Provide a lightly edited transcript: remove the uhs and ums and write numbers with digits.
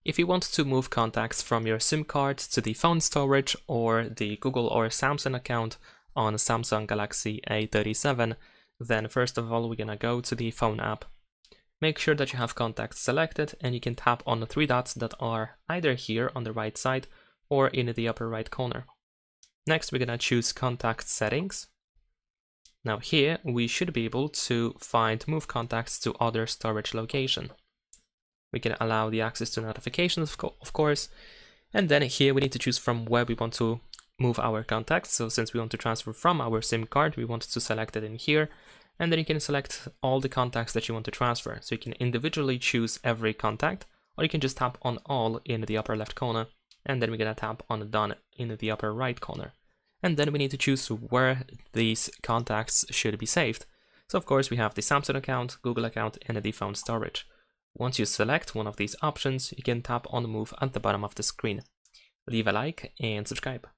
If you want to move contacts from your SIM card to the phone storage or the Google or Samsung account on Samsung Galaxy A37, then first of all we're gonna go to the phone app. Make sure that you have contacts selected and you can tap on the three dots that are either here on the right side or in the upper right corner. Next we're gonna choose contact settings. Now here we should be able to find move contacts to other storage location. We can allow the access to notifications, of course, and then here we need to choose from where we want to move our contacts. So since we want to transfer from our SIM card, we want to select it in here, and then you can select all the contacts that you want to transfer. So you can individually choose every contact, or you can just tap on all in the upper left corner, and then we're gonna tap on done in the upper right corner. And then we need to choose where these contacts should be saved. So of course we have the Samsung account, Google account, and the phone storage. Once you select one of these options, you can tap on Move at the bottom of the screen. Leave a like and subscribe.